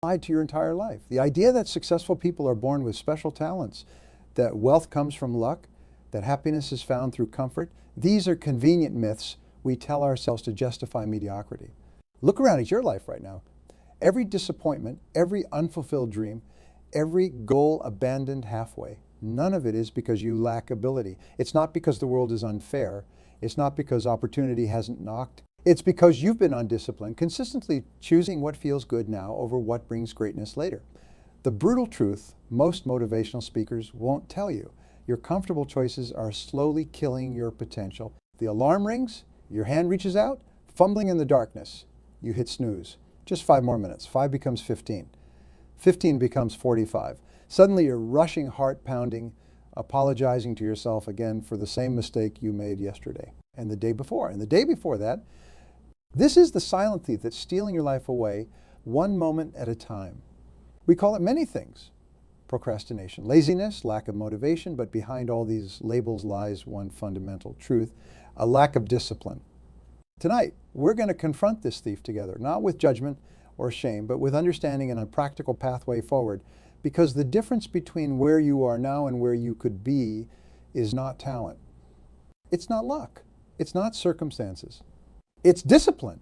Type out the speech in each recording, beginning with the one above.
applied to your entire life. The idea that successful people are born with special talents, that wealth comes from luck, that happiness is found through comfort, these are convenient myths we tell ourselves to justify mediocrity. Look around at your life right now. Every disappointment, every unfulfilled dream, every goal abandoned halfway, none of it is because you lack ability. It's not because the world is unfair. It's not because opportunity hasn't knocked. It's because you've been undisciplined, consistently choosing what feels good now over what brings greatness later. The brutal truth most motivational speakers won't tell you. Your comfortable choices are slowly killing your potential. The alarm rings, your hand reaches out, fumbling in the darkness. You hit snooze. Just 5 more minutes. 5 becomes 15. 15 becomes 45. Suddenly you're rushing, heart pounding, apologizing to yourself again for the same mistake you made yesterday and the day before. And the day before that, this is the silent thief that's stealing your life away one moment at a time. We call it many things. Procrastination, laziness, lack of motivation, but behind all these labels lies one fundamental truth, a lack of discipline. Tonight, we're going to confront this thief together, not with judgment or shame, but with understanding and a practical pathway forward, because the difference between where you are now and where you could be is not talent. It's not luck. It's not circumstances. It's discipline.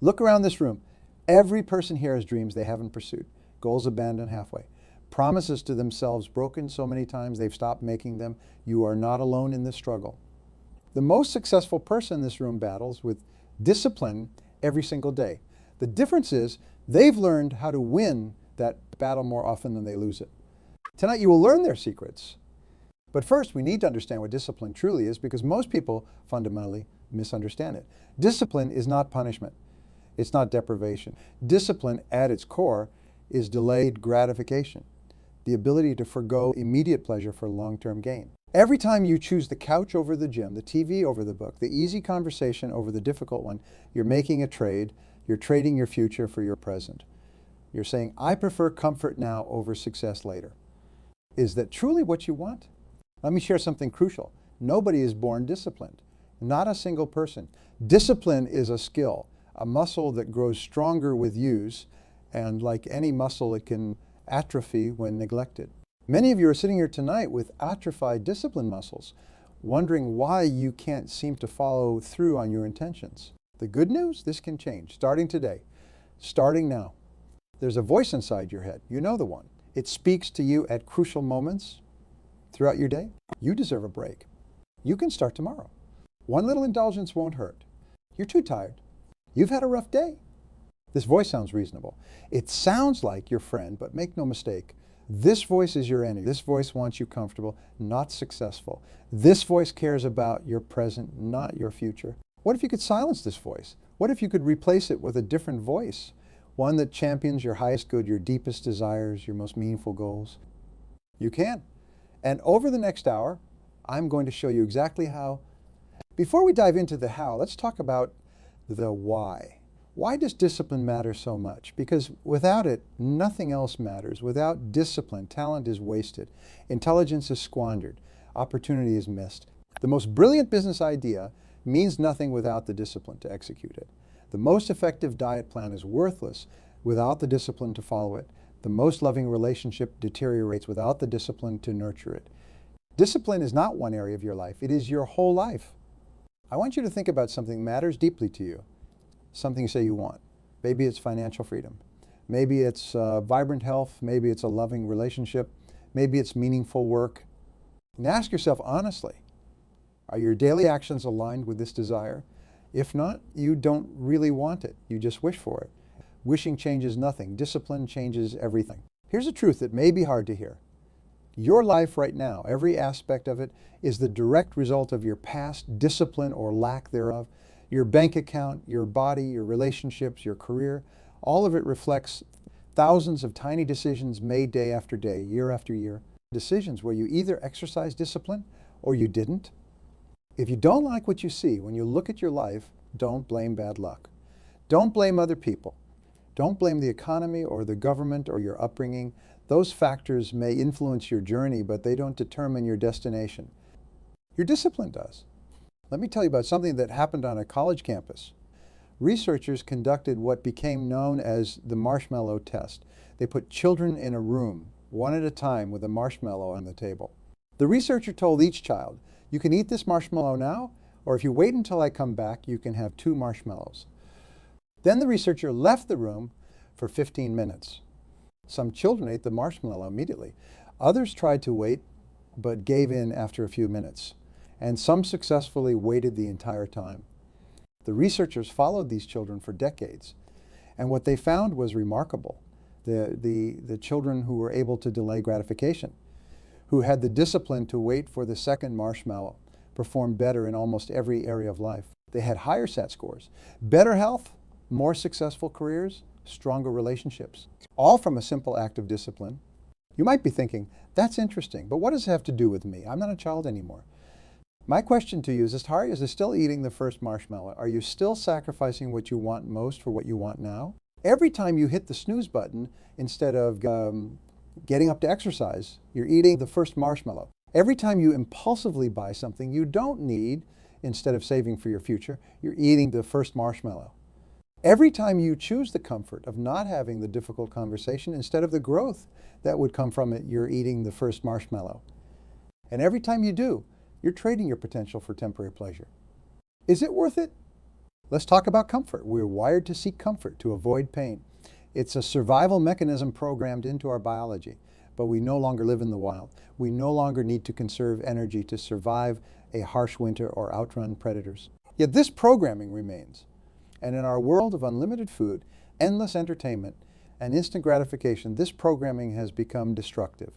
Look around this room. Every person here has dreams they haven't pursued, goals abandoned halfway, promises to themselves broken so many times they've stopped making them. You are not alone in this struggle. The most successful person in this room battles with discipline every single day. The difference is they've learned how to win that battle more often than they lose it. Tonight you will learn their secrets. But first we need to understand what discipline truly is, because most people fundamentally misunderstand it. Discipline is not punishment. It's not deprivation. Discipline at its core is delayed gratification, the ability to forgo immediate pleasure for long-term gain. Every time you choose the couch over the gym, the TV over the book, the easy conversation over the difficult one, you're making a trade. You're trading your future for your present. You're saying, I prefer comfort now over success later. Is that truly what you want? Let me share something crucial. Nobody is born disciplined. Not a single person. Discipline is a skill, a muscle that grows stronger with use, and like any muscle, it can atrophy when neglected. Many of you are sitting here tonight with atrophied discipline muscles, wondering why you can't seem to follow through on your intentions. The good news, this can change, starting today, starting now. There's a voice inside your head. You know the one. It speaks to you at crucial moments throughout your day. You deserve a break. You can start tomorrow. One little indulgence won't hurt. You're too tired. You've had a rough day. This voice sounds reasonable. It sounds like your friend, but make no mistake. This voice is your enemy. This voice wants you comfortable, not successful. This voice cares about your present, not your future. What if you could silence this voice? What if you could replace it with a different voice? One that champions your highest good, your deepest desires, your most meaningful goals? You can. And over the next hour, I'm going to show you exactly how. Before we dive into the how, let's talk about the why. Why does discipline matter so much? Because without it, nothing else matters. Without discipline, talent is wasted. Intelligence is squandered. Opportunity is missed. The most brilliant business idea means nothing without the discipline to execute it. The most effective diet plan is worthless without the discipline to follow it. The most loving relationship deteriorates without the discipline to nurture it. Discipline is not one area of your life. It is your whole life. I want you to think about something that matters deeply to you. Something you say you want. Maybe it's financial freedom. Maybe it's vibrant health. Maybe it's a loving relationship. Maybe it's meaningful work. And ask yourself honestly, are your daily actions aligned with this desire? If not, you don't really want it. You just wish for it. Wishing changes nothing. Discipline changes everything. Here's a truth that may be hard to hear. Your life right now, every aspect of it, is the direct result of your past discipline or lack thereof. Your bank account, your body, your relationships, your career, all of it reflects thousands of tiny decisions made day after day, year after year. Decisions where you either exercise discipline or you didn't. If you don't like what you see when you look at your life, don't blame bad luck. Don't blame other people. Don't blame the economy or the government or your upbringing. Those factors may influence your journey, but they don't determine your destination. Your discipline does. Let me tell you about something that happened on a college campus. researchers conducted what became known as the marshmallow test. They put children in a room, one at a time, with a marshmallow on the table. The researcher told each child, you can eat this marshmallow now, or if you wait until I come back, you can have 2 marshmallows. Then the researcher left the room for 15 minutes. Some children ate the marshmallow immediately. Others tried to wait, but gave in after a few minutes. And some successfully waited the entire time. The researchers followed these children for decades. And what they found was remarkable. The children who were able to delay gratification, who had the discipline to wait for the second marshmallow, performed better in almost every area of life. They had higher SAT scores, better health, more successful careers, stronger relationships, all from a simple act of discipline. You might be thinking, that's interesting, but what does it have to do with me? I'm not a child anymore. My question to you is, is still eating the first marshmallow? Are you still sacrificing what you want most for what you want now? Every time you hit the snooze button, instead of getting up to exercise, you're eating the first marshmallow. Every time you impulsively buy something you don't need, instead of saving for your future, you're eating the first marshmallow. Every time you choose the comfort of not having the difficult conversation instead of the growth that would come from it, you're eating the first marshmallow. And every time you do, you're trading your potential for temporary pleasure. Is it worth it? Let's talk about comfort. We're wired to seek comfort, to avoid pain. It's a survival mechanism programmed into our biology, but we no longer live in the wild. We no longer need to conserve energy to survive a harsh winter or outrun predators. Yet this programming remains. And in our world of unlimited food, endless entertainment, and instant gratification, this programming has become destructive.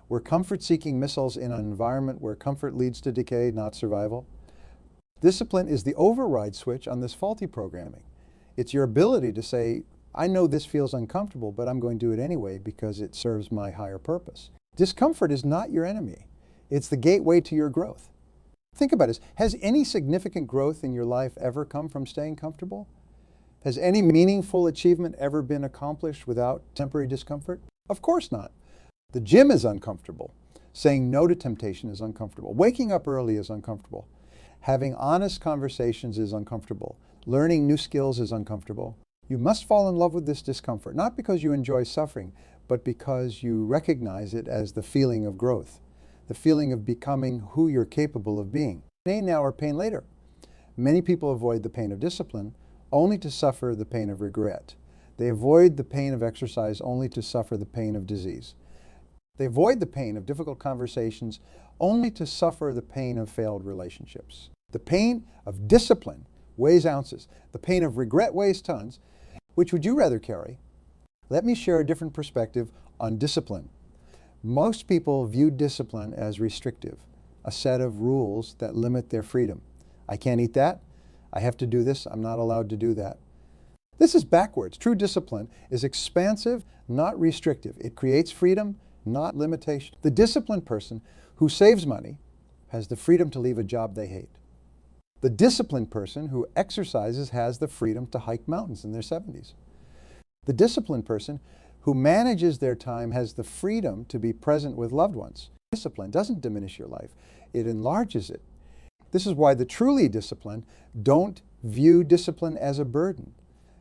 We're comfort-seeking missiles in an environment where comfort leads to decay, not survival. Discipline is the override switch on this faulty programming. It's your ability to say, I know this feels uncomfortable, but I'm going to do it anyway because it serves my higher purpose. Discomfort is not your enemy. It's the gateway to your growth. Think about this. Has any significant growth in your life ever come from staying comfortable? Has any meaningful achievement ever been accomplished without temporary discomfort? Of course not. The gym is uncomfortable. Saying no to temptation is uncomfortable. Waking up early is uncomfortable. Having honest conversations is uncomfortable. Learning new skills is uncomfortable. You must fall in love with this discomfort, not because you enjoy suffering, but because you recognize it as the feeling of growth, the feeling of becoming who you're capable of being. Pain now or pain later. Many people avoid the pain of discipline only to suffer the pain of regret. They avoid the pain of exercise only to suffer the pain of disease. They avoid the pain of difficult conversations only to suffer the pain of failed relationships. The pain of discipline weighs ounces. The pain of regret weighs tons. Which would you rather carry? Let me share a different perspective on discipline. Most people view discipline as restrictive, a set of rules that limit their freedom. I can't eat that. I have to do this. I'm not allowed to do that. This is backwards. True discipline is expansive, not restrictive. It creates freedom, not limitation. The disciplined person who saves money has the freedom to leave a job they hate. The disciplined person who exercises has the freedom to hike mountains in their 70s. The disciplined person who manages their time has the freedom to be present with loved ones. Discipline doesn't diminish your life, it enlarges it. This is why the truly disciplined don't view discipline as a burden.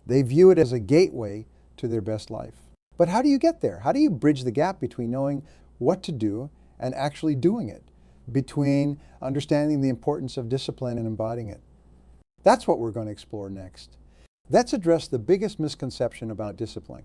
They view it as a gateway to their best life. But how do you get there? How do you bridge the gap between knowing what to do and actually doing it? Between understanding the importance of discipline and embodying it? That's what we're going to explore next. Let's address the biggest misconception about discipline,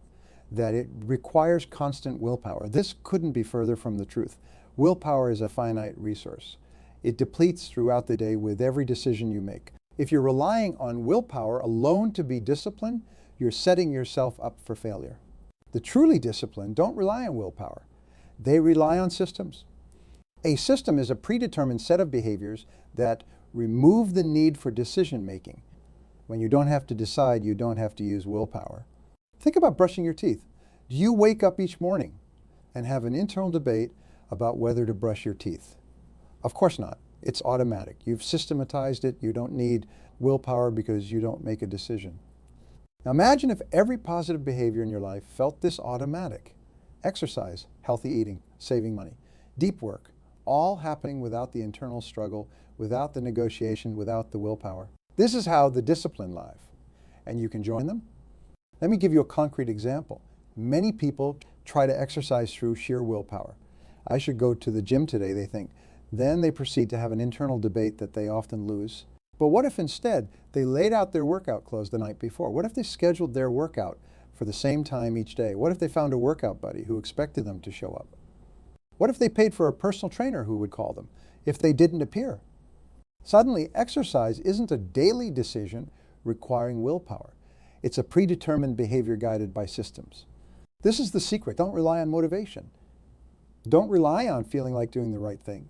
that it requires constant willpower. This couldn't be further from the truth. Willpower is a finite resource. It depletes throughout the day with every decision you make. If you're relying on willpower alone to be disciplined, you're setting yourself up for failure. The truly disciplined don't rely on willpower. They rely on systems. A system is a predetermined set of behaviors that remove the need for decision making. When you don't have to decide, you don't have to use willpower. Think about brushing your teeth. Do you wake up each morning and have an internal debate about whether to brush your teeth? Of course not. It's automatic. You've systematized it. You don't need willpower because you don't make a decision. Now imagine if every positive behavior in your life felt this automatic. Exercise, healthy eating, saving money, deep work, all happening without the internal struggle, without the negotiation, without the willpower. This is how the disciplined live. and you can join them? Let me give you a concrete example. Many people try to exercise through sheer willpower. I should go to the gym today, they think. Then they proceed to have an internal debate that they often lose. But what if instead they laid out their workout clothes the night before? What if they scheduled their workout for the same time each day? What if they found a workout buddy who expected them to show up? What if they paid for a personal trainer who would call them if they didn't appear? Suddenly, exercise isn't a daily decision requiring willpower. It's a predetermined behavior guided by systems. This is the secret. Don't rely on motivation. Don't rely on feeling like doing the right thing.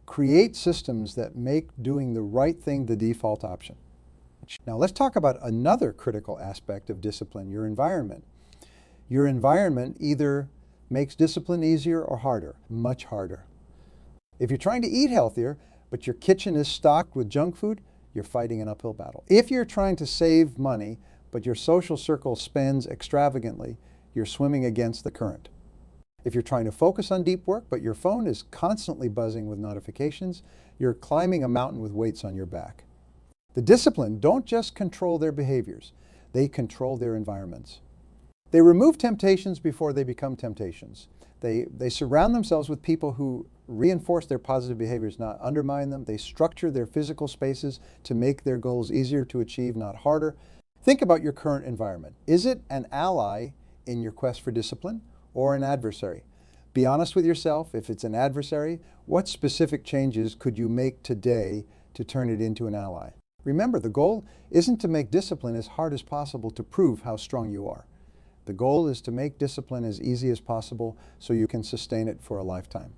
Create systems that make doing the right thing the default option. Now let's talk about another critical aspect of discipline, your environment. Your environment either makes discipline easier or harder, much harder. If you're trying to eat healthier, but your kitchen is stocked with junk food, you're fighting an uphill battle. If you're trying to save money, but your social circle spends extravagantly, you're swimming against the current. If you're trying to focus on deep work, but your phone is constantly buzzing with notifications, you're climbing a mountain with weights on your back. The disciplined don't just control their behaviors, they control their environments. They remove temptations before they become temptations. They surround themselves with people who reinforce their positive behaviors, not undermine them. They structure their physical spaces to make their goals easier to achieve, not harder. Think about your current environment. Is it an ally in your quest for discipline or an adversary? Be honest with yourself. If it's an adversary, what specific changes could you make today to turn it into an ally? Remember, the goal isn't to make discipline as hard as possible to prove how strong you are. The goal is to make discipline as easy as possible so you can sustain it for a lifetime.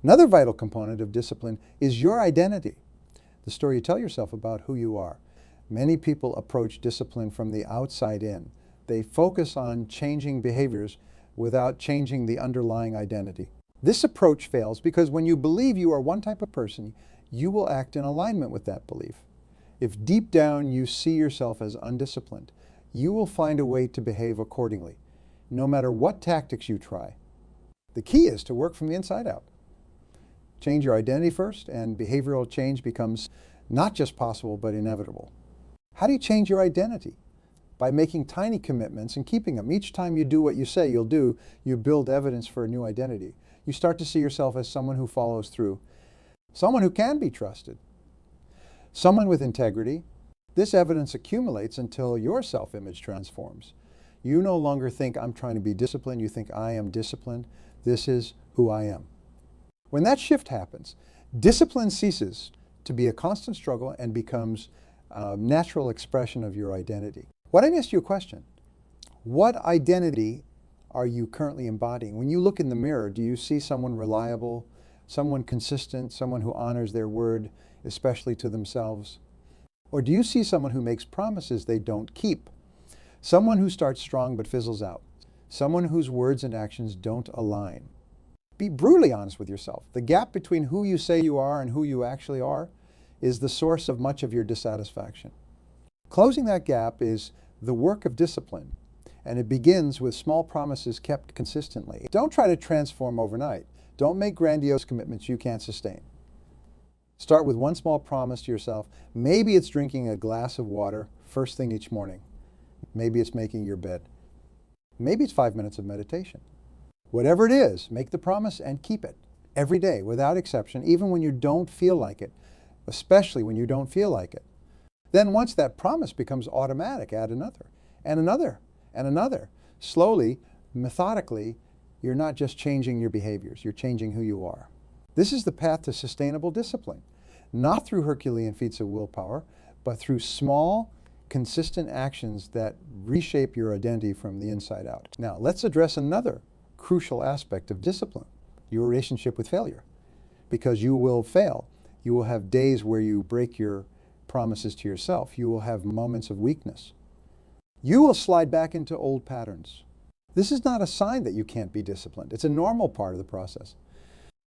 Another vital component of discipline is your identity, the story you tell yourself about who you are. Many people approach discipline from the outside in. They focus on changing behaviors without changing the underlying identity. This approach fails because when you believe you are one type of person, you will act in alignment with that belief. If deep down you see yourself as undisciplined, you will find a way to behave accordingly, no matter what tactics you try. The key is to work from the inside out. Change your identity first, and behavioral change becomes not just possible, but inevitable. How do you change your identity? By making tiny commitments and keeping them. Each time you do what you say you'll do, you build evidence for a new identity. You start to see yourself as someone who follows through, someone who can be trusted, someone with integrity. This evidence accumulates until your self-image transforms. You no longer think, I'm trying to be disciplined. You think, I am disciplined. This is who I am. When that shift happens, discipline ceases to be a constant struggle and becomes a natural expression of your identity. What I asked you a question. What identity are you currently embodying? When you look in the mirror, do you see someone reliable, someone consistent, someone who honors their word, especially to themselves? Or do you see someone who makes promises they don't keep? Someone who starts strong but fizzles out? Someone whose words and actions don't align? Be brutally honest with yourself. The gap between who you say you are and who you actually are is the source of much of your dissatisfaction. Closing that gap is the work of discipline, and it begins with small promises kept consistently. Don't try to transform overnight. Don't make grandiose commitments you can't sustain. Start with one small promise to yourself. Maybe it's drinking a glass of water first thing each morning. Maybe it's making your bed. Maybe it's 5 minutes of meditation. Whatever it is, make the promise and keep it every day without exception, even when you don't feel like it, especially when you don't feel like it. Then once that promise becomes automatic, add another, and another, and another. Slowly, methodically, you're not just changing your behaviors, you're changing who you are. This is the path to sustainable discipline, not through Herculean feats of willpower, but through small, consistent actions that reshape your identity from the inside out. Now, let's address another crucial aspect of discipline, your relationship with failure. Because you will fail. You will have days where you break your promises to yourself. You will have moments of weakness. You will slide back into old patterns. This is not a sign that you can't be disciplined. It's a normal part of the process.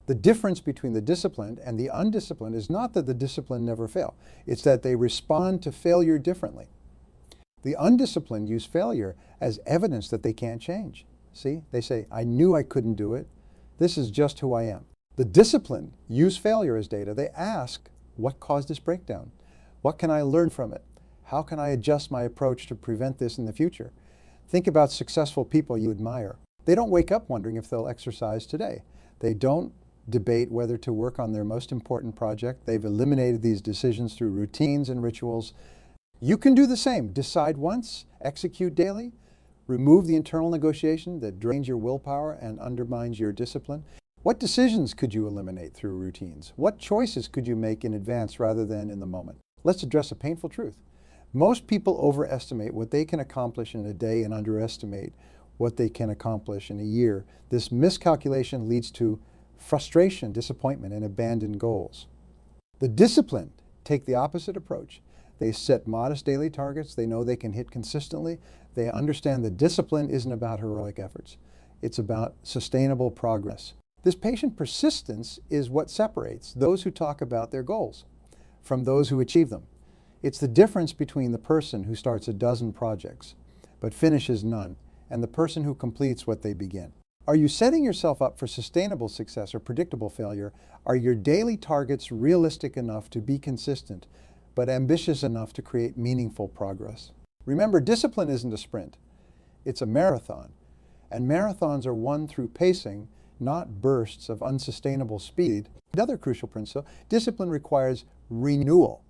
The difference between the disciplined and the undisciplined is not that the disciplined never fail. It's that they respond to failure differently. The undisciplined use failure as evidence that they can't change. See, they say, I knew I couldn't do it. This is just who I am. The disciplined use failure as data. They ask, what caused this breakdown? What can I learn from it? How can I adjust my approach to prevent this in the future? Think about successful people you admire. They don't wake up wondering if they'll exercise today. They don't debate whether to work on their most important project. They've eliminated these decisions through routines and rituals. You can do the same. Decide once, execute daily, remove the internal negotiation that drains your willpower and undermines your discipline. What decisions could you eliminate through routines? What choices could you make in advance rather than in the moment? Let's address a painful truth. Most people overestimate what they can accomplish in a day and underestimate what they can accomplish in a year. This miscalculation leads to frustration, disappointment, and abandoned goals. The disciplined take the opposite approach. They set modest daily targets they know they can hit consistently. They understand that discipline isn't about heroic efforts. It's about sustainable progress. This patient persistence is what separates those who talk about their goals from those who achieve them. It's the difference between the person who starts a dozen projects but finishes none and the person who completes what they begin. Are you setting yourself up for sustainable success or predictable failure? Are your daily targets realistic enough to be consistent, but ambitious enough to create meaningful progress? Remember, discipline isn't a sprint. It's a marathon. And marathons are won through pacing, not bursts of unsustainable speed. Another crucial principle, discipline requires renewal.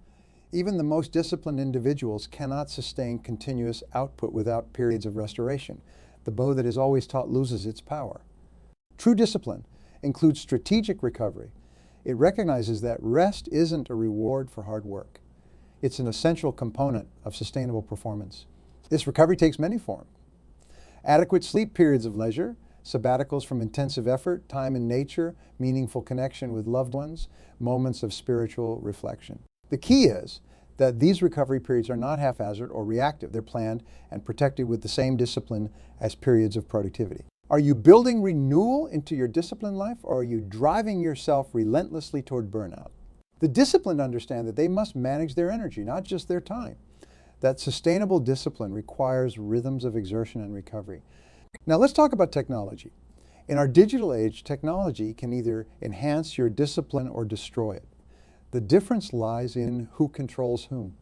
Even the most disciplined individuals cannot sustain continuous output without periods of restoration. The bow that is always taut loses its power. True discipline includes strategic recovery. It recognizes that rest isn't a reward for hard work. It's an essential component of sustainable performance. This recovery takes many forms. Adequate sleep periods of leisure, sabbaticals from intensive effort, time in nature, meaningful connection with loved ones, moments of spiritual reflection. The key is that these recovery periods are not haphazard or reactive. They're planned and protected with the same discipline as periods of productivity. Are you building renewal into your disciplined life, or are you driving yourself relentlessly toward burnout? The disciplined understand that they must manage their energy, not just their time. That sustainable discipline requires rhythms of exertion and recovery. Now let's talk about technology. In our digital age, technology can either enhance your discipline or destroy it. The difference lies in who controls whom.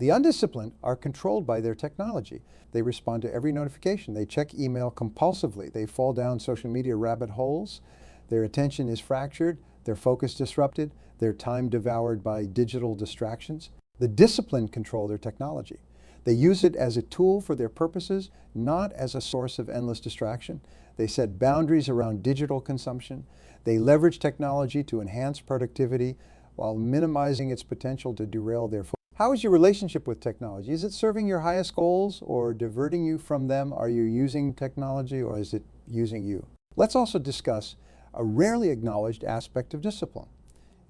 The undisciplined are controlled by their technology. They respond to every notification. They check email compulsively. They fall down social media rabbit holes. Their attention is fractured. Their focus disrupted. Their time devoured by digital distractions. The disciplined control their technology. They use it as a tool for their purposes, not as a source of endless distraction. They set boundaries around digital consumption. They leverage technology to enhance productivity while minimizing its potential to derail their focus. How is your relationship with technology? Is it serving your highest goals or diverting you from them? Are you using technology or is it using you? Let's also discuss a rarely acknowledged aspect of discipline.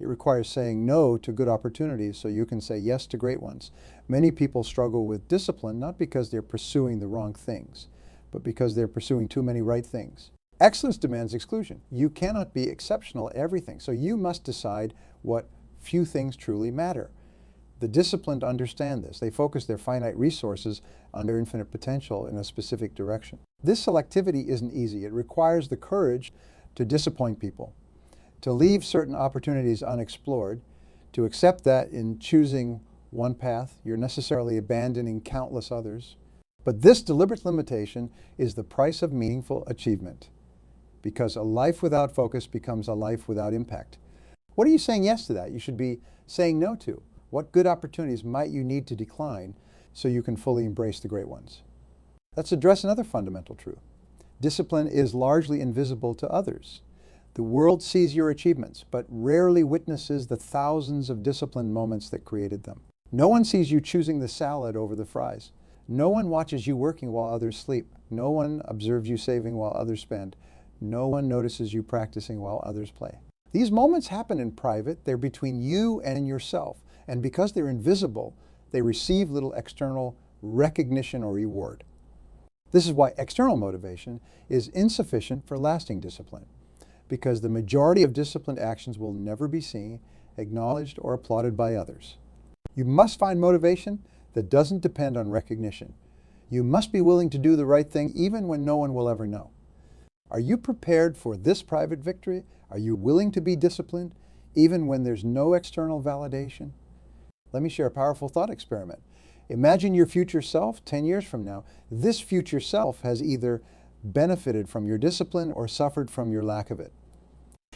It requires saying no to good opportunities so you can say yes to great ones. Many people struggle with discipline not because they're pursuing the wrong things, but because they're pursuing too many right things. Excellence demands exclusion. You cannot be exceptional at everything, so you must decide what few things truly matter. The disciplined understand this. They focus their finite resources on their infinite potential in a specific direction. This selectivity isn't easy. It requires the courage to disappoint people, to leave certain opportunities unexplored, to accept that in choosing one path, you're necessarily abandoning countless others. But this deliberate limitation is the price of meaningful achievement, because a life without focus becomes a life without impact. What are you saying yes to that? You should be saying no to. What good opportunities might you need to decline so you can fully embrace the great ones? Let's address another fundamental truth. Discipline is largely invisible to others. The world sees your achievements, but rarely witnesses the thousands of disciplined moments that created them. No one sees you choosing the salad over the fries. No one watches you working while others sleep. No one observes you saving while others spend. No one notices you practicing while others play. These moments happen in private. They're between you and yourself. And because they're invisible, they receive little external recognition or reward. This is why external motivation is insufficient for lasting discipline, because the majority of disciplined actions will never be seen, acknowledged, or applauded by others. You must find motivation that doesn't depend on recognition. You must be willing to do the right thing even when no one will ever know. Are you prepared for this private victory? Are you willing to be disciplined even when there's no external validation? Let me share a powerful thought experiment. Imagine your future self 10 years from now. This future self has either benefited from your discipline or suffered from your lack of it.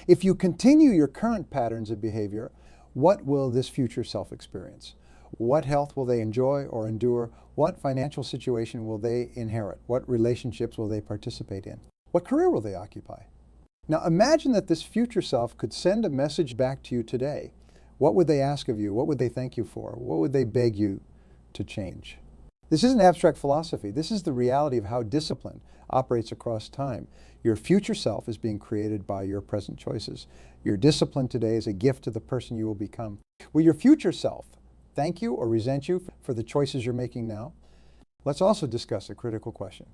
If you continue your current patterns of behavior, what will this future self experience? What health will they enjoy or endure? What financial situation will they inherit? What relationships will they participate in? What career will they occupy? Now imagine that this future self could send a message back to you today. What would they ask of you? What would they thank you for? What would they beg you to change? This isn't abstract philosophy. This is the reality of how discipline operates across time. Your future self is being created by your present choices. Your discipline today is a gift to the person you will become. Will your future self thank you or resent you for the choices you're making now? Let's also discuss a critical question.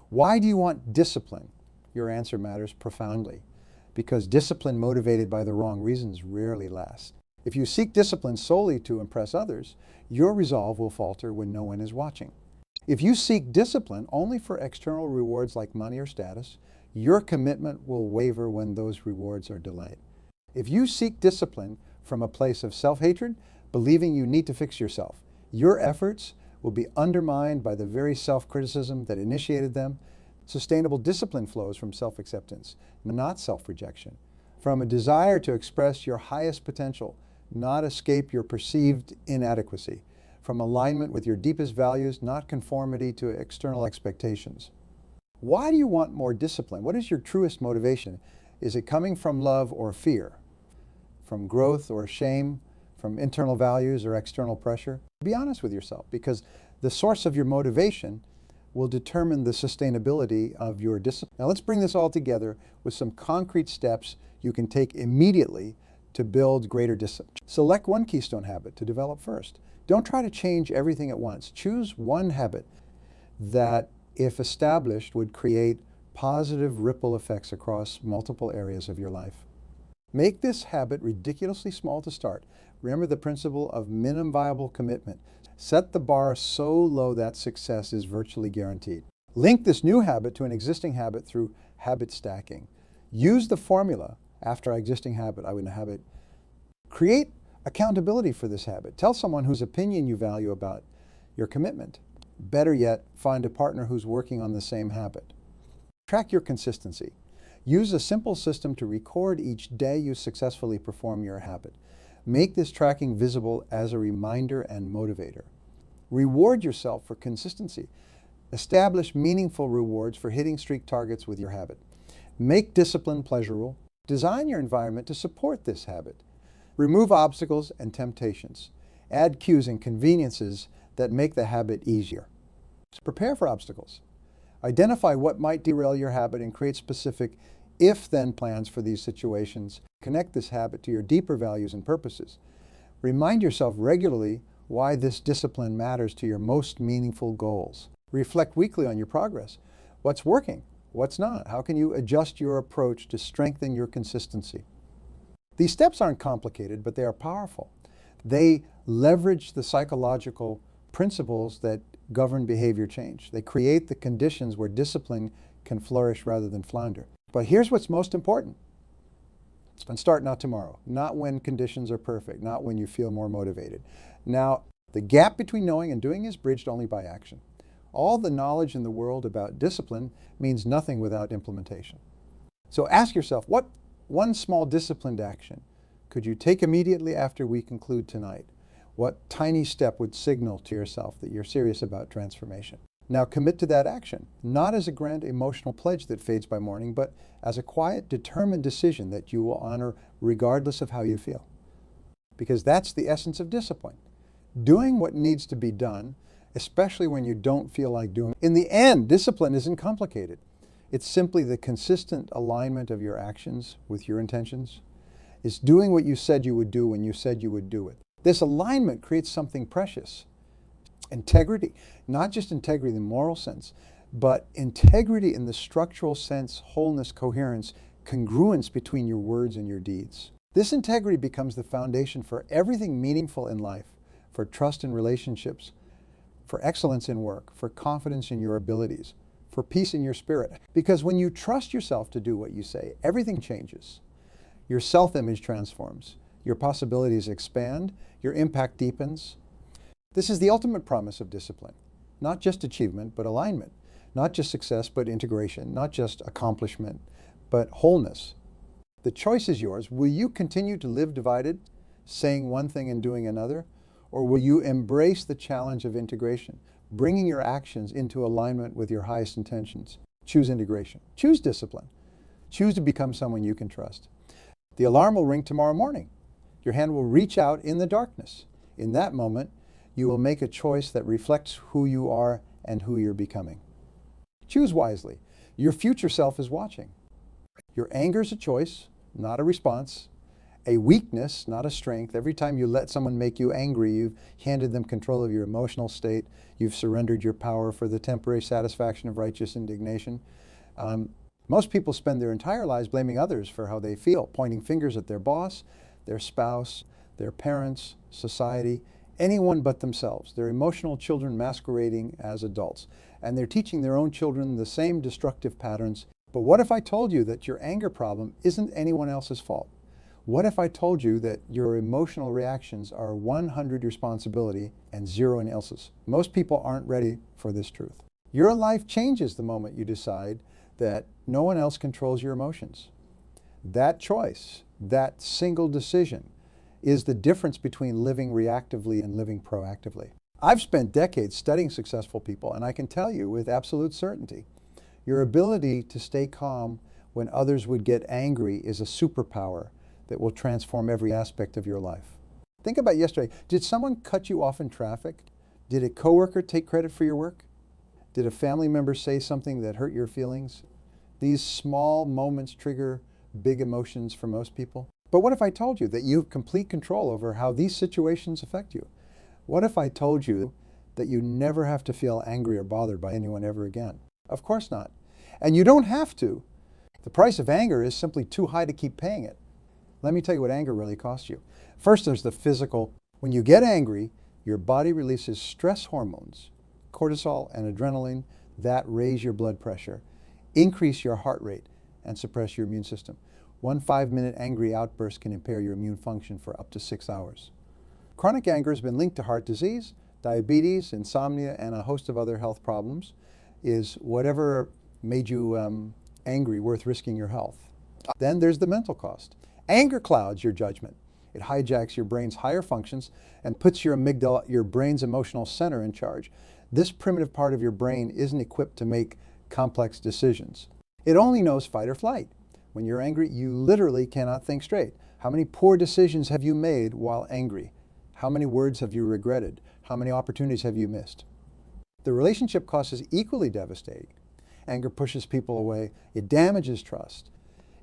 Why do you want discipline? Your answer matters profoundly, because discipline motivated by the wrong reasons rarely lasts. If you seek discipline solely to impress others, your resolve will falter when no one is watching. If you seek discipline only for external rewards like money or status, your commitment will waver when those rewards are delayed. If you seek discipline from a place of self-hatred, believing you need to fix yourself, your efforts will be undermined by the very self-criticism that initiated them. Sustainable discipline flows from self-acceptance, not self-rejection, from a desire to express your highest potential, not escape your perceived inadequacy, from alignment with your deepest values, not conformity to external expectations. Why do you want more discipline? What is your truest motivation? Is it coming from love or fear? From growth or shame? From internal values or external pressure? Be honest with yourself, because the source of your motivation will determine the sustainability of your discipline. Now let's bring this all together with some concrete steps you can take immediately to build greater discipline. Select one keystone habit to develop first. Don't try to change everything at once. Choose one habit that, if established, would create positive ripple effects across multiple areas of your life. Make this habit ridiculously small to start. Remember the principle of minimum viable commitment. Set the bar so low that success is virtually guaranteed. Link this new habit to an existing habit through habit stacking. Use the formula, after an existing habit, I would habit. Create accountability for this habit. Tell someone whose opinion you value about your commitment. Better yet, find a partner who's working on the same habit. Track your consistency. Use a simple system to record each day you successfully perform your habit. Make this tracking visible as a reminder and motivator. Reward yourself for consistency. Establish meaningful rewards for hitting streak targets with your habit. Make discipline pleasurable. Design your environment to support this habit. Remove obstacles and temptations. Add cues and conveniences that make the habit easier. Prepare for obstacles. Identify what might derail your habit and create specific if-then plans for these situations. Connect this habit to your deeper values and purposes. Remind yourself regularly why this discipline matters to your most meaningful goals. Reflect weekly on your progress. What's working? What's not? How can you adjust your approach to strengthen your consistency? These steps aren't complicated, but they are powerful. They leverage the psychological principles that govern behavior change. They create the conditions where discipline can flourish rather than flounder. But here's what's most important. And start not tomorrow, not when conditions are perfect, not when you feel more motivated. Now, the gap between knowing and doing is bridged only by action. All the knowledge in the world about discipline means nothing without implementation. So ask yourself, what one small disciplined action could you take immediately after we conclude tonight? What tiny step would signal to yourself that you're serious about transformation? Now commit to that action, not as a grand emotional pledge that fades by morning, but as a quiet, determined decision that you will honor regardless of how you feel. Because that's the essence of discipline. Doing what needs to be done, especially when you don't feel like doing it. In the end, discipline isn't complicated. It's simply the consistent alignment of your actions with your intentions. It's doing what you said you would do when you said you would do it. This alignment creates something precious. Integrity, not just integrity in the moral sense, but integrity in the structural sense, wholeness, coherence, congruence between your words and your deeds. This integrity becomes the foundation for everything meaningful in life, for trust in relationships, for excellence in work, for confidence in your abilities, for peace in your spirit. Because when you trust yourself to do what you say, everything changes. Your self-image transforms, your possibilities expand, your impact deepens. This is the ultimate promise of discipline. Not just achievement, but alignment. Not just success, but integration. Not just accomplishment, but wholeness. The choice is yours. Will you continue to live divided, saying one thing and doing another? Or will you embrace the challenge of integration, bringing your actions into alignment with your highest intentions? Choose integration. Choose discipline. Choose to become someone you can trust. The alarm will ring tomorrow morning. Your hand will reach out in the darkness. In that moment, you will make a choice that reflects who you are and who you're becoming. Choose wisely. Your future self is watching. Your anger is a choice, not a response. A weakness, not a strength. Every time you let someone make you angry, you've handed them control of your emotional state. You've surrendered your power for the temporary satisfaction of righteous indignation. Most people spend their entire lives blaming others for how they feel, pointing fingers at their boss, their spouse, their parents, society, anyone but themselves. They're emotional children masquerading as adults. And they're teaching their own children the same destructive patterns. But what if I told you that your anger problem isn't anyone else's fault? What if I told you that your emotional reactions are 100 responsibility and 0 anyone else's? Most people aren't ready for this truth. Your life changes the moment you decide that no one else controls your emotions. That choice, that single decision, is the difference between living reactively and living proactively. I've spent decades studying successful people, and I can tell you with absolute certainty, your ability to stay calm when others would get angry is a superpower that will transform every aspect of your life. Think about yesterday. Did someone cut you off in traffic? Did a coworker take credit for your work? Did a family member say something that hurt your feelings? These small moments trigger big emotions for most people. But what if I told you that you have complete control over how these situations affect you? What if I told you that you never have to feel angry or bothered by anyone ever again? Of course not. And you don't have to. The price of anger is simply too high to keep paying it. Let me tell you what anger really costs you. First, there's the physical. When you get angry, your body releases stress hormones, cortisol and adrenaline, that raise your blood pressure, increase your heart rate, and suppress your immune system. One 5-minute angry outburst can impair your immune function for up to 6 hours. Chronic anger has been linked to heart disease, diabetes, insomnia, and a host of other health problems. Is whatever made you angry worth risking your health? Then there's the mental cost. Anger clouds your judgment. It hijacks your brain's higher functions and puts your amygdala, your brain's emotional center, in charge. This primitive part of your brain isn't equipped to make complex decisions. It only knows fight or flight. When you're angry, you literally cannot think straight. How many poor decisions have you made while angry? How many words have you regretted? How many opportunities have you missed? The relationship cost is equally devastating. Anger pushes people away. It damages trust.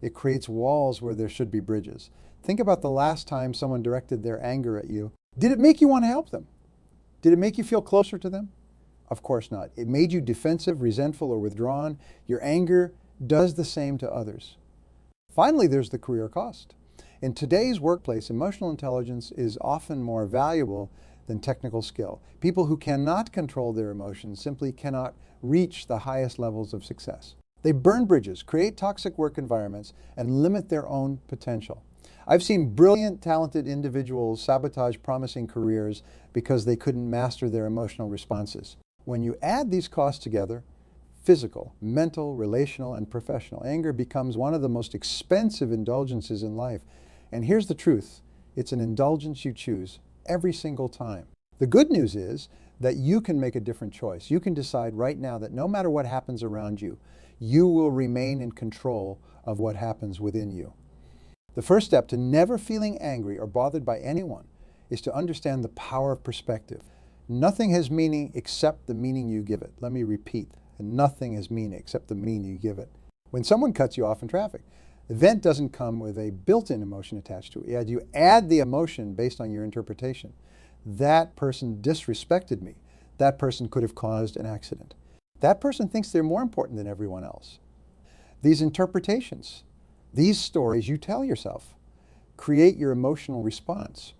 It creates walls where there should be bridges. Think about the last time someone directed their anger at you. Did it make you want to help them? Did it make you feel closer to them? Of course not. It made you defensive, resentful, or withdrawn. Your anger does the same to others. Finally, there's the career cost. In today's workplace, emotional intelligence is often more valuable than technical skill. People who cannot control their emotions simply cannot reach the highest levels of success. They burn bridges, create toxic work environments, and limit their own potential. I've seen brilliant, talented individuals sabotage promising careers because they couldn't master their emotional responses. When you add these costs together, physical, mental, relational, and professional, anger becomes one of the most expensive indulgences in life. And here's the truth. It's an indulgence you choose every single time. The good news is that you can make a different choice. You can decide right now that no matter what happens around you, you will remain in control of what happens within you. The first step to never feeling angry or bothered by anyone is to understand the power of perspective. Nothing has meaning except the meaning you give it. Let me repeat. Nothing has meaning except the meaning you give it. When someone cuts you off in traffic, the event doesn't come with a built-in emotion attached to it. You add the emotion based on your interpretation. That person disrespected me. That person could have caused an accident. That person thinks they're more important than everyone else. These interpretations, these stories you tell yourself, create your emotional response.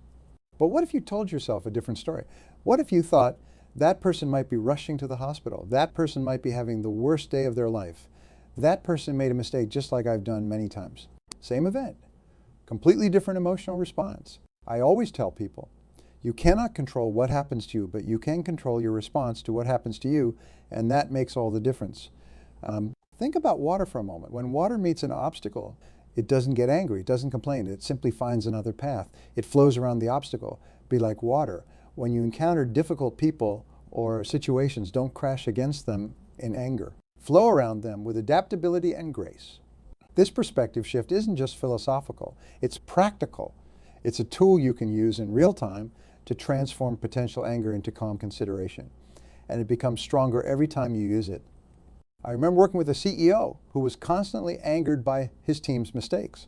But what if you told yourself a different story? What if you thought that person might be rushing to the hospital? That person might be having the worst day of their life. That person made a mistake just like I've done many times. Same event, completely different emotional response. I always tell people, You cannot control what happens to you, but you can control your response to what happens to you, and that makes all the difference. Think about water for a moment. When water meets an obstacle, it doesn't get angry, it doesn't complain, it simply finds another path. It flows around the obstacle. Be like water. When you encounter difficult people or situations, don't crash against them in anger. Flow around them with adaptability and grace. This perspective shift isn't just philosophical, it's practical. It's a tool you can use in real time to transform potential anger into calm consideration. And it becomes stronger every time you use it. I remember working with a CEO who was constantly angered by his team's mistakes.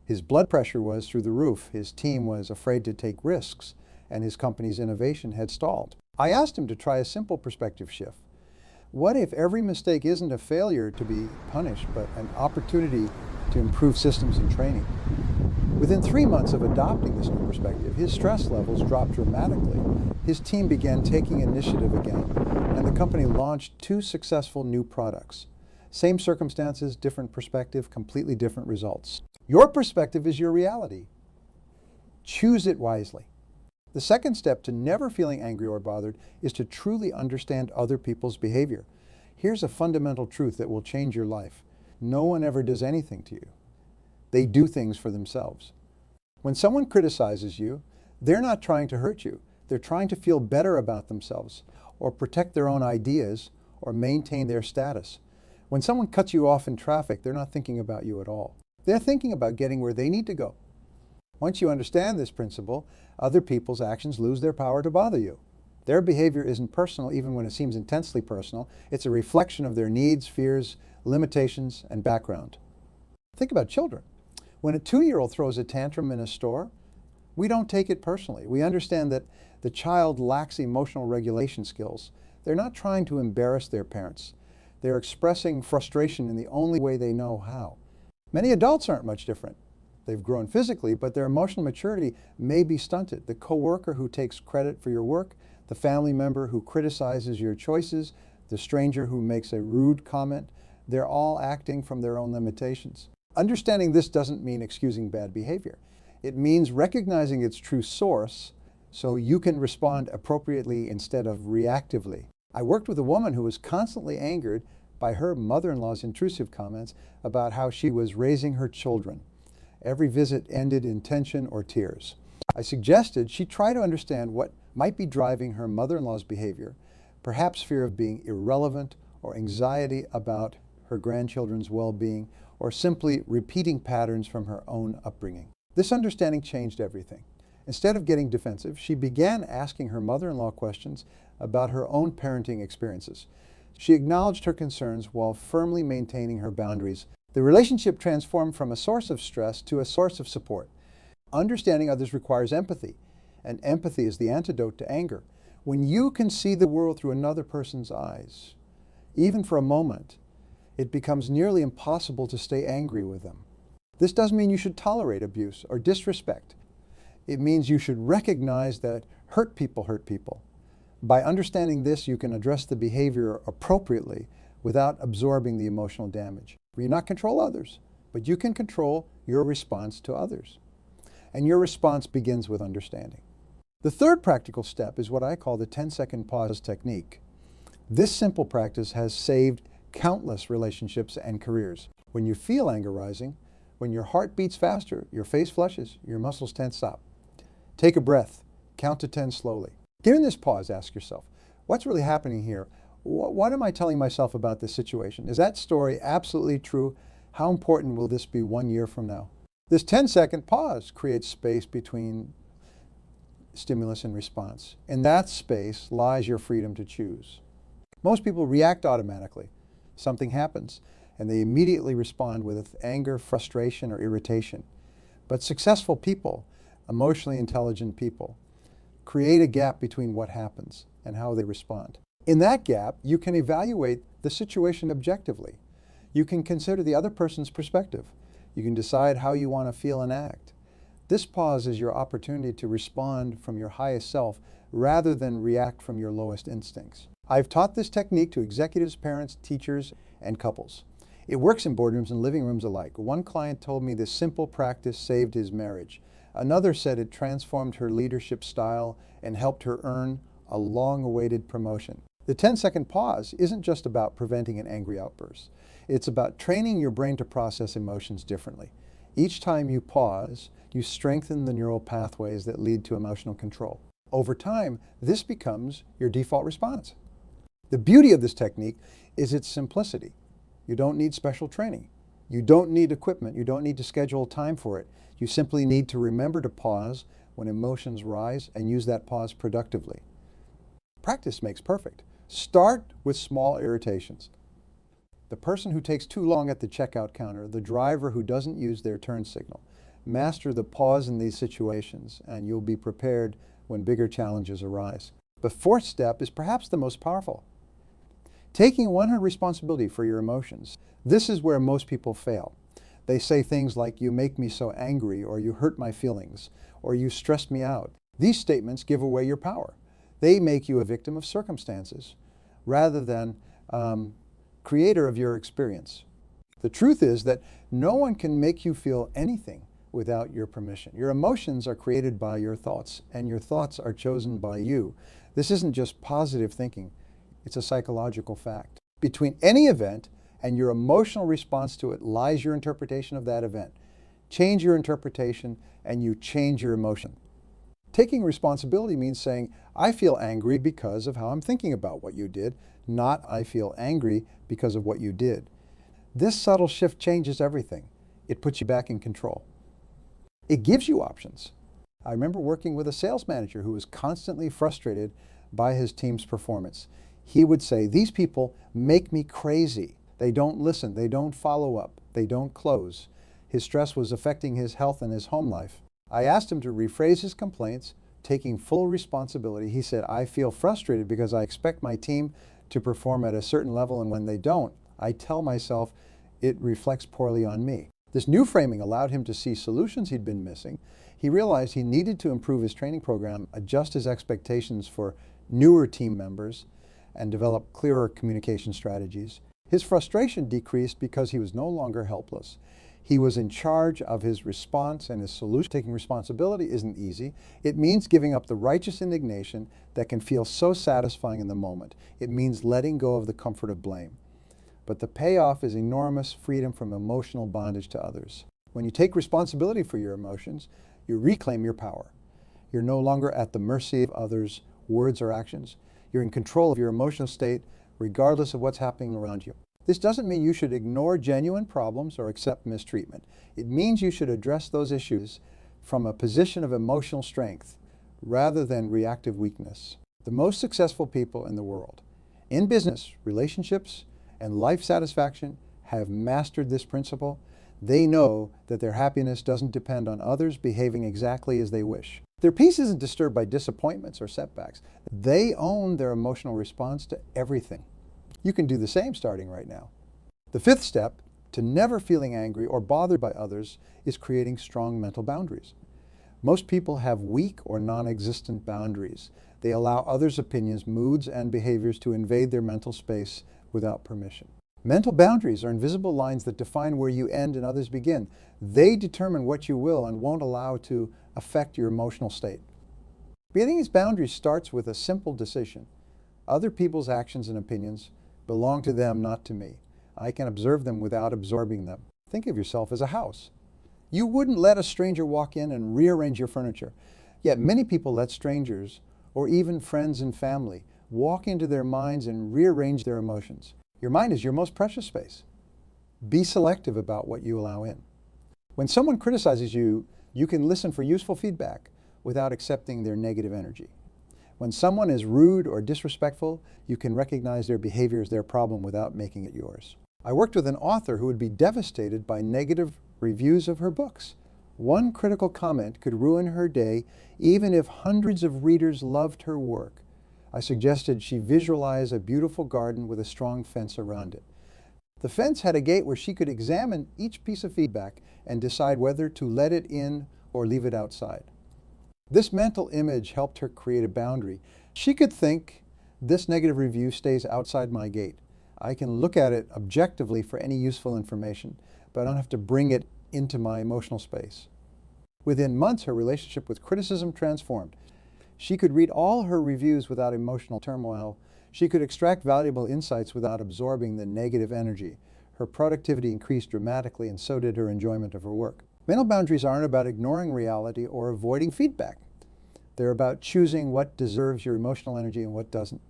His blood pressure was through the roof, his team was afraid to take risks, and his company's innovation had stalled. I asked him to try a simple perspective shift. What if every mistake isn't a failure to be punished, but an opportunity to improve systems and training? Within 3 months of adopting this new perspective, his stress levels dropped dramatically. His team began taking initiative again, and the company launched 2 successful new products. Same circumstances, different perspective, completely different results. Your perspective is your reality. Choose it wisely. The second step to never feeling angry or bothered is to truly understand other people's behavior. Here's a fundamental truth that will change your life. No one ever does anything to you. They do things for themselves. When someone criticizes you, they're not trying to hurt you. They're trying to feel better about themselves, or protect their own ideas, or maintain their status. When someone cuts you off in traffic, they're not thinking about you at all. They're thinking about getting where they need to go. Once you understand this principle, other people's actions lose their power to bother you. Their behavior isn't personal, even when it seems intensely personal. It's a reflection of their needs, fears, limitations, and background. Think about children. When a 2-year-old throws a tantrum in a store, we don't take it personally. We understand that the child lacks emotional regulation skills. They're not trying to embarrass their parents. They're expressing frustration in the only way they know how. Many adults aren't much different. They've grown physically, but their emotional maturity may be stunted. The coworker who takes credit for your work, the family member who criticizes your choices, the stranger who makes a rude comment, they're all acting from their own limitations. Understanding this doesn't mean excusing bad behavior. It means recognizing its true source so you can respond appropriately instead of reactively. I worked with a woman who was constantly angered by her mother-in-law's intrusive comments about how she was raising her children. Every visit ended in tension or tears. I suggested she try to understand what might be driving her mother-in-law's behavior, perhaps fear of being irrelevant or anxiety about her grandchildren's well-being, or simply repeating patterns from her own upbringing. This understanding changed everything. Instead of getting defensive, she began asking her mother-in-law questions about her own parenting experiences. She acknowledged her concerns while firmly maintaining her boundaries. The relationship transformed from a source of stress to a source of support. Understanding others requires empathy, and empathy is the antidote to anger. When you can see the world through another person's eyes, even for a moment, it becomes nearly impossible to stay angry with them. This doesn't mean you should tolerate abuse or disrespect. It means you should recognize that hurt people hurt people. By understanding this, you can address the behavior appropriately without absorbing the emotional damage. You cannot control others, but you can control your response to others. And your response begins with understanding. The third practical step is what I call the 10-second pause technique. This simple practice has saved countless relationships and careers. When you feel anger rising, when your heart beats faster, your face flushes, your muscles tense up. Take a breath, count to 10 slowly. During this pause, ask yourself, what's really happening here? What am I telling myself about this situation? Is that story absolutely true? How important will this be 1 year from now? This 10-second pause creates space between stimulus and response. In that space lies your freedom to choose. Most people react automatically. Something happens, and they immediately respond with anger, frustration, or irritation. But successful people, emotionally intelligent people, create a gap between what happens and how they respond. In that gap, you can evaluate the situation objectively. You can consider the other person's perspective. You can decide how you want to feel and act. This pause is your opportunity to respond from your highest self rather than react from your lowest instincts. I've taught this technique to executives, parents, teachers, and couples. It works in boardrooms and living rooms alike. One client told me this simple practice saved his marriage. Another said it transformed her leadership style and helped her earn a long-awaited promotion. The 10-second pause isn't just about preventing an angry outburst. It's about training your brain to process emotions differently. Each time you pause, you strengthen the neural pathways that lead to emotional control. Over time, this becomes your default response. The beauty of this technique is its simplicity. You don't need special training. You don't need equipment. You don't need to schedule time for it. You simply need to remember to pause when emotions rise and use that pause productively. Practice makes perfect. Start with small irritations. The person who takes too long at the checkout counter, the driver who doesn't use their turn signal. Master the pause in these situations, and you'll be prepared when bigger challenges arise. The fourth step is perhaps the most powerful. Taking 100% responsibility for your emotions. This is where most people fail. They say things like, "You make me so angry," or "You hurt my feelings," or "You stress me out." These statements give away your power. They make you a victim of circumstances rather than creator of your experience. The truth is that no one can make you feel anything without your permission. Your emotions are created by your thoughts, and your thoughts are chosen by you. This isn't just positive thinking. It's a psychological fact. Between any event and your emotional response to it lies your interpretation of that event. Change your interpretation and you change your emotion. Taking responsibility means saying, "I feel angry because of how I'm thinking about what you did," not "I feel angry because of what you did." This subtle shift changes everything. It puts you back in control. It gives you options. I remember working with a sales manager who was constantly frustrated by his team's performance. He would say, "These people make me crazy. They don't listen, they don't follow up, they don't close." His stress was affecting his health and his home life. I asked him to rephrase his complaints, taking full responsibility. He said, "I feel frustrated because I expect my team to perform at a certain level, and when they don't, I tell myself it reflects poorly on me." This new framing allowed him to see solutions he'd been missing. He realized he needed to improve his training program, adjust his expectations for newer team members, and develop clearer communication strategies. His frustration decreased because he was no longer helpless. He was in charge of his response and his solution. Taking responsibility isn't easy. It means giving up the righteous indignation that can feel so satisfying in the moment. It means letting go of the comfort of blame. But the payoff is enormous freedom from emotional bondage to others. When you take responsibility for your emotions, you reclaim your power. You're no longer at the mercy of others' words or actions. You're in control of your emotional state, regardless of what's happening around you. This doesn't mean you should ignore genuine problems or accept mistreatment. It means you should address those issues from a position of emotional strength rather than reactive weakness. The most successful people in the world, in business, relationships, and life satisfaction, have mastered this principle. They know that their happiness doesn't depend on others behaving exactly as they wish. Their peace isn't disturbed by disappointments or setbacks. They own their emotional response to everything. You can do the same starting right now. The fifth step to never feeling angry or bothered by others is creating strong mental boundaries. Most people have weak or non-existent boundaries. They allow others' opinions, moods, and behaviors to invade their mental space without permission. Mental boundaries are invisible lines that define where you end and others begin. They determine what you will and won't allow to affect your emotional state. Creating these boundaries starts with a simple decision. Other people's actions and opinions belong to them, not to me. I can observe them without absorbing them. Think of yourself as a house. You wouldn't let a stranger walk in and rearrange your furniture. Yet many people let strangers, or even friends and family, walk into their minds and rearrange their emotions. Your mind is your most precious space. Be selective about what you allow in. When someone criticizes you, you can listen for useful feedback without accepting their negative energy. When someone is rude or disrespectful, you can recognize their behavior as their problem without making it yours. I worked with an author who would be devastated by negative reviews of her books. One critical comment could ruin her day, even if hundreds of readers loved her work. I suggested she visualize a beautiful garden with a strong fence around it. The fence had a gate where she could examine each piece of feedback and decide whether to let it in or leave it outside. This mental image helped her create a boundary. She could think, this negative review stays outside my gate. I can look at it objectively for any useful information, but I don't have to bring it into my emotional space. Within months, her relationship with criticism transformed. She could read all her reviews without emotional turmoil. She could extract valuable insights without absorbing the negative energy. Her productivity increased dramatically, and so did her enjoyment of her work. Mental boundaries aren't about ignoring reality or avoiding feedback. They're about choosing what deserves your emotional energy and what doesn't.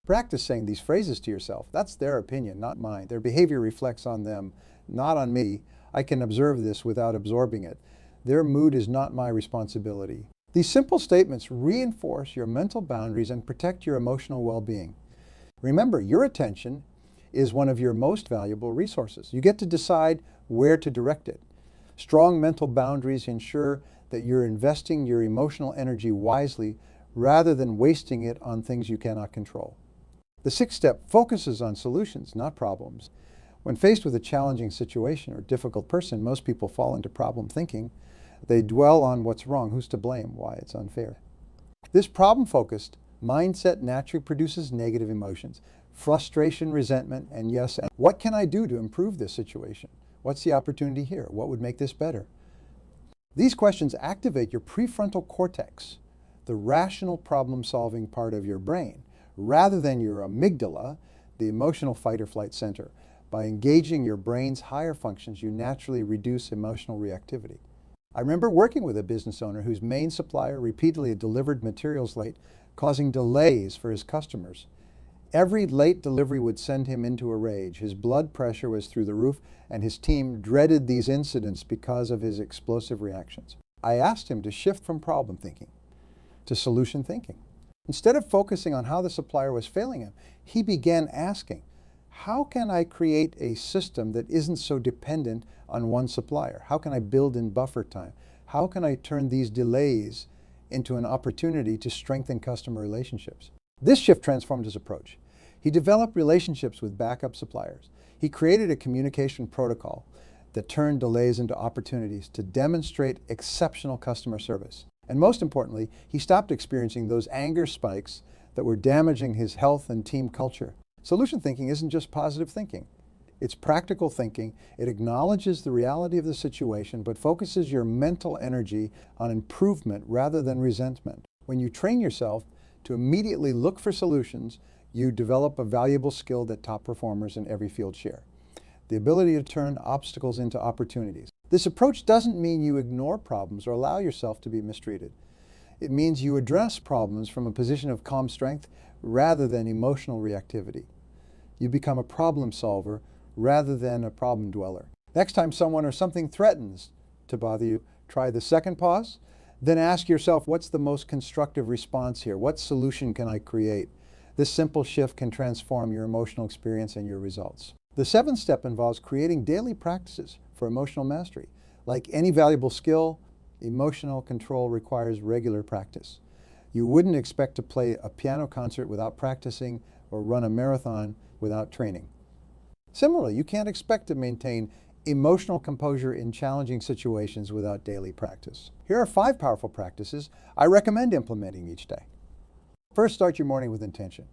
Practice saying these phrases to yourself. That's their opinion, not mine. Their behavior reflects on them, not on me. I can observe this without absorbing it. Their mood is not my responsibility. These simple statements reinforce your mental boundaries and protect your emotional well-being. Remember, your attention is one of your most valuable resources. You get to decide where to direct it. Strong mental boundaries ensure that you're investing your emotional energy wisely rather than wasting it on things you cannot control. The sixth step focuses on solutions, not problems. When faced with a challenging situation or difficult person, most people fall into problem thinking. They dwell on what's wrong, who's to blame, why it's unfair. This problem-focused mindset naturally produces negative emotions, frustration, resentment, and yes, what can I do to improve this situation? What's the opportunity here? What would make this better? These questions activate your prefrontal cortex, the rational problem-solving part of your brain, rather than your amygdala, the emotional fight or flight center. By engaging your brain's higher functions, you naturally reduce emotional reactivity. I remember working with a business owner whose main supplier repeatedly delivered materials late, causing delays for his customers. Every late delivery would send him into a rage. His blood pressure was through the roof, and his team dreaded these incidents because of his explosive reactions. I asked him to shift from problem thinking to solution thinking. Instead of focusing on how the supplier was failing him, he began asking, how can I create a system that isn't so dependent on one supplier? How can I build in buffer time? How can I turn these delays into an opportunity to strengthen customer relationships? This shift transformed his approach. He developed relationships with backup suppliers. He created a communication protocol that turned delays into opportunities to demonstrate exceptional customer service. And most importantly, he stopped experiencing those anger spikes that were damaging his health and team culture. Solution thinking isn't just positive thinking. It's practical thinking. It acknowledges the reality of the situation, but focuses your mental energy on improvement rather than resentment. When you train yourself to immediately look for solutions, you develop a valuable skill that top performers in every field share: the ability to turn obstacles into opportunities. This approach doesn't mean you ignore problems or allow yourself to be mistreated. It means you address problems from a position of calm strength rather than emotional reactivity. You become a problem solver rather than a problem dweller. Next time someone or something threatens to bother you, try the second pause, then ask yourself, what's the most constructive response here? What solution can I create? This simple shift can transform your emotional experience and your results. The seventh step involves creating daily practices for emotional mastery. Like any valuable skill, emotional control requires regular practice. You wouldn't expect to play a piano concert without practicing or run a marathon without training. Similarly, you can't expect to maintain emotional composure in challenging situations without daily practice. Here are 5 powerful practices I recommend implementing each day. First, start your morning with intention.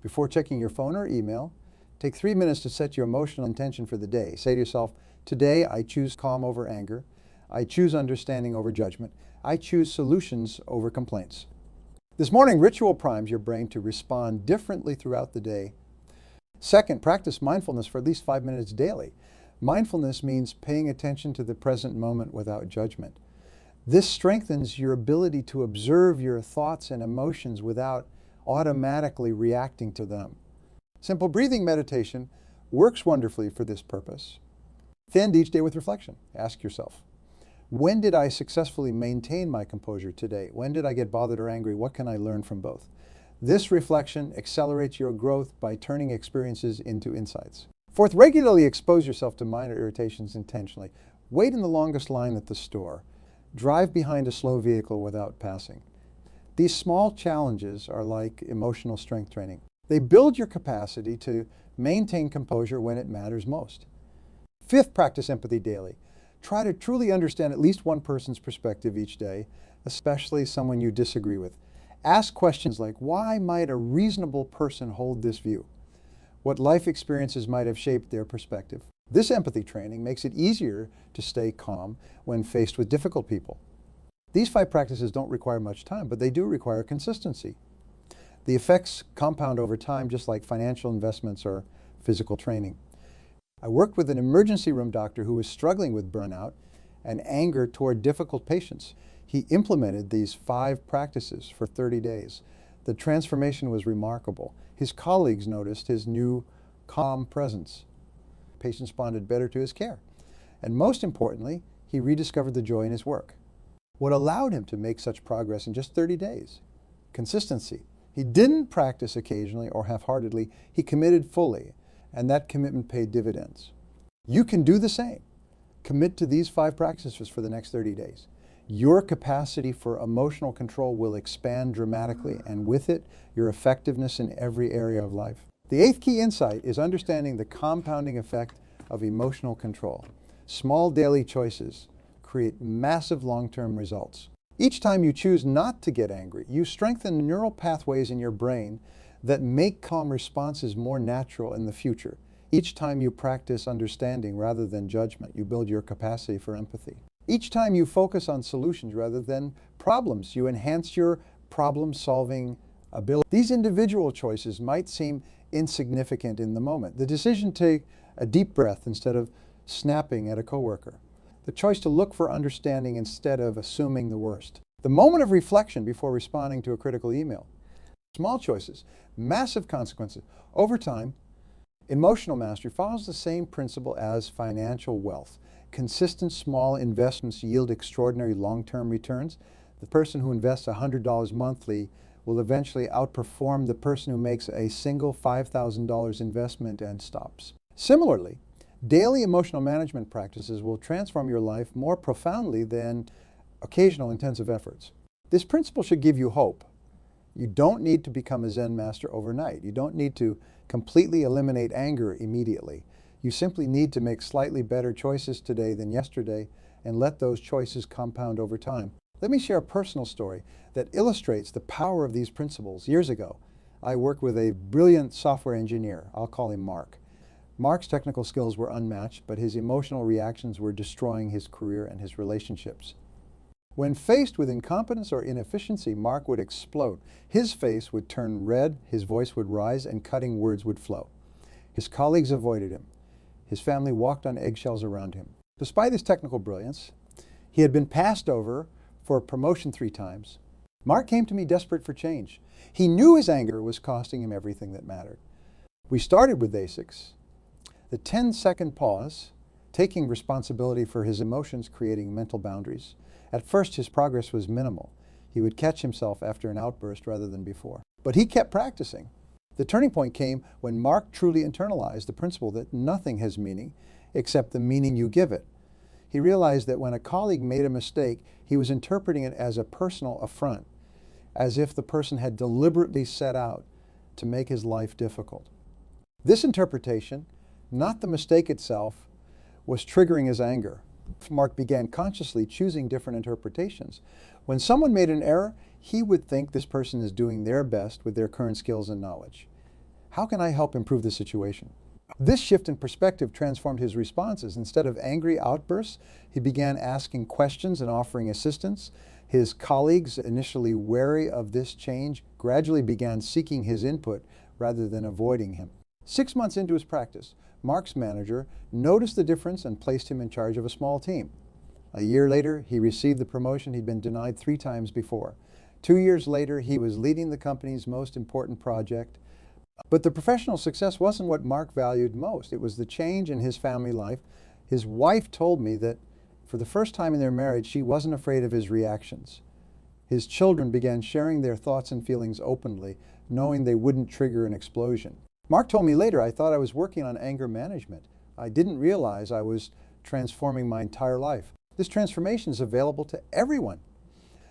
Before checking your phone or email, take 3 minutes to set your emotional intention for the day. Say to yourself, today I choose calm over anger. I choose understanding over judgment. I choose solutions over complaints. This morning ritual primes your brain to respond differently throughout the day. Second, practice mindfulness for at least 5 minutes daily. Mindfulness means paying attention to the present moment without judgment. This strengthens your ability to observe your thoughts and emotions without automatically reacting to them. Simple breathing meditation works wonderfully for this purpose. End each day with reflection. Ask yourself, when did I successfully maintain my composure today? When did I get bothered or angry? What can I learn from both? This reflection accelerates your growth by turning experiences into insights. Fourth, regularly expose yourself to minor irritations intentionally. Wait in the longest line at the store. Drive behind a slow vehicle without passing. These small challenges are like emotional strength training. They build your capacity to maintain composure when it matters most. Fifth, practice empathy daily. Try to truly understand at least one person's perspective each day, especially someone you disagree with. Ask questions like, why might a reasonable person hold this view? What life experiences might have shaped their perspective? This empathy training makes it easier to stay calm when faced with difficult people. These 5 practices don't require much time, but they do require consistency. The effects compound over time, just like financial investments or physical training. I worked with an emergency room doctor who was struggling with burnout and anger toward difficult patients. He implemented these 5 practices for 30 days. The transformation was remarkable. His colleagues noticed his new calm presence. Patients responded better to his care. And most importantly, he rediscovered the joy in his work. What allowed him to make such progress in just 30 days? Consistency. He didn't practice occasionally or half-heartedly. He committed fully, and that commitment paid dividends. You can do the same. Commit to these 5 practices for the next 30 days. Your capacity for emotional control will expand dramatically, and with it, your effectiveness in every area of life. The 8th key insight is understanding the compounding effect of emotional control. Small daily choices create massive long-term results. Each time you choose not to get angry, you strengthen neural pathways in your brain that make calm responses more natural in the future. Each time you practice understanding rather than judgment, you build your capacity for empathy. Each time you focus on solutions rather than problems, you enhance your problem-solving ability. These individual choices might seem insignificant in the moment. The decision to take a deep breath instead of snapping at a coworker. The choice to look for understanding instead of assuming the worst. The moment of reflection before responding to a critical email. Small choices, massive consequences. Over time, emotional mastery follows the same principle as financial wealth. Consistent small investments yield extraordinary long-term returns. The person who invests $100 monthly will eventually outperform the person who makes a single $5,000 investment and stops. Similarly, daily emotional management practices will transform your life more profoundly than occasional intensive efforts. This principle should give you hope. You don't need to become a Zen master overnight. You don't need to completely eliminate anger immediately. You simply need to make slightly better choices today than yesterday and let those choices compound over time. Let me share a personal story that illustrates the power of these principles. Years ago, I worked with a brilliant software engineer. I'll call him Mark. Mark's technical skills were unmatched, but his emotional reactions were destroying his career and his relationships. When faced with incompetence or inefficiency, Mark would explode. His face would turn red, his voice would rise, and cutting words would flow. His colleagues avoided him. His family walked on eggshells around him. Despite his technical brilliance, he had been passed over for a promotion 3 times. Mark came to me desperate for change. He knew his anger was costing him everything that mattered. We started with basics. The 10-second pause, taking responsibility for his emotions, creating mental boundaries. At first, his progress was minimal. He would catch himself after an outburst rather than before. But he kept practicing. The turning point came when Mark truly internalized the principle that nothing has meaning except the meaning you give it. He realized that when a colleague made a mistake, he was interpreting it as a personal affront, as if the person had deliberately set out to make his life difficult. This interpretation, not the mistake itself, was triggering his anger. Mark began consciously choosing different interpretations. When someone made an error, he would think this person is doing their best with their current skills and knowledge. How can I help improve the situation? This shift in perspective transformed his responses. Instead of angry outbursts, he began asking questions and offering assistance. His colleagues, initially wary of this change, gradually began seeking his input rather than avoiding him. 6 months into his practice, Mark's manager noticed the difference and placed him in charge of a small team. A year later, he received the promotion he'd been denied 3 times before. 2 years later, he was leading the company's most important project. But the professional success wasn't what Mark valued most. It was the change in his family life. His wife told me that for the first time in their marriage, she wasn't afraid of his reactions. His children began sharing their thoughts and feelings openly, knowing they wouldn't trigger an explosion. Mark told me later, I thought I was working on anger management. I didn't realize I was transforming my entire life. This transformation is available to everyone.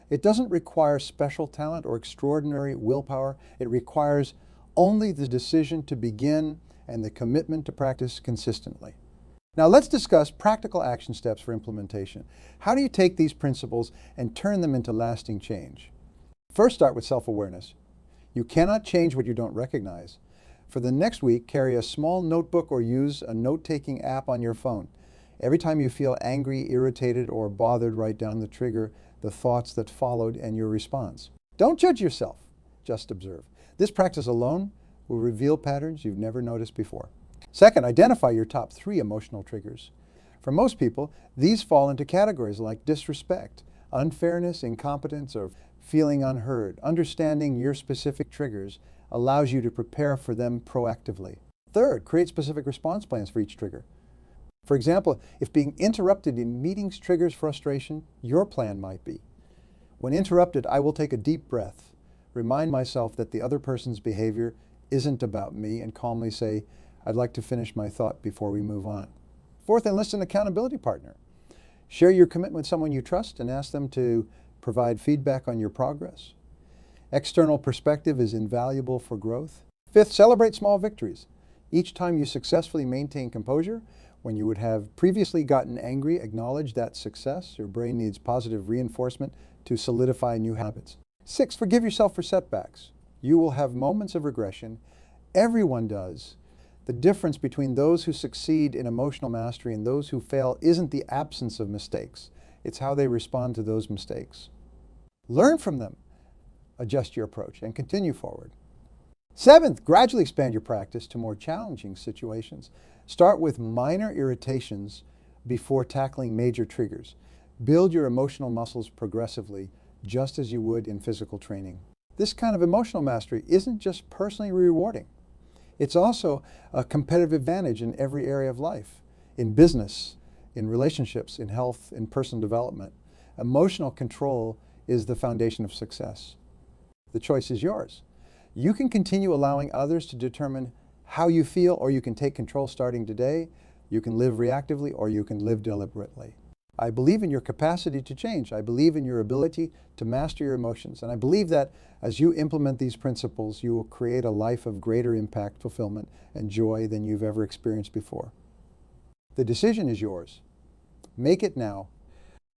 It doesn't require special talent or extraordinary willpower. It requires only the decision to begin and the commitment to practice consistently. Now let's discuss practical action steps for implementation. How do you take these principles and turn them into lasting change? First, start with self-awareness. You cannot change what you don't recognize. For the next week, carry a small notebook or use a note-taking app on your phone. Every time you feel angry, irritated, or bothered, write down the trigger, the thoughts that followed, and your response. Don't judge yourself, just observe. This practice alone will reveal patterns you've never noticed before. Second, identify your top 3 emotional triggers. For most people, these fall into categories like disrespect, unfairness, incompetence, or feeling unheard. Understanding your specific triggers allows you to prepare for them proactively. Third, create specific response plans for each trigger. For example, if being interrupted in meetings triggers frustration, your plan might be, when interrupted, I will take a deep breath, remind myself that the other person's behavior isn't about me, and calmly say, I'd like to finish my thought before we move on. Fourth, enlist an accountability partner. Share your commitment with someone you trust and ask them to provide feedback on your progress. External perspective is invaluable for growth. Fifth, celebrate small victories. Each time you successfully maintain composure, when you would have previously gotten angry, acknowledge that success. Your brain needs positive reinforcement to solidify new habits. Sixth, forgive yourself for setbacks. You will have moments of regression. Everyone does. The difference between those who succeed in emotional mastery and those who fail isn't the absence of mistakes. It's how they respond to those mistakes. Learn from them, adjust your approach, and continue forward. Seventh, gradually expand your practice to more challenging situations. Start with minor irritations before tackling major triggers. Build your emotional muscles progressively, just as you would in physical training. This kind of emotional mastery isn't just personally rewarding. It's also a competitive advantage in every area of life, in business, in relationships, in health, in personal development. Emotional control is the foundation of success. The choice is yours. You can continue allowing others to determine how you feel, or you can take control starting today. You can live reactively, or you can live deliberately. I believe in your capacity to change. I believe in your ability to master your emotions. And I believe that as you implement these principles, you will create a life of greater impact, fulfillment, and joy than you've ever experienced before. The decision is yours. Make it now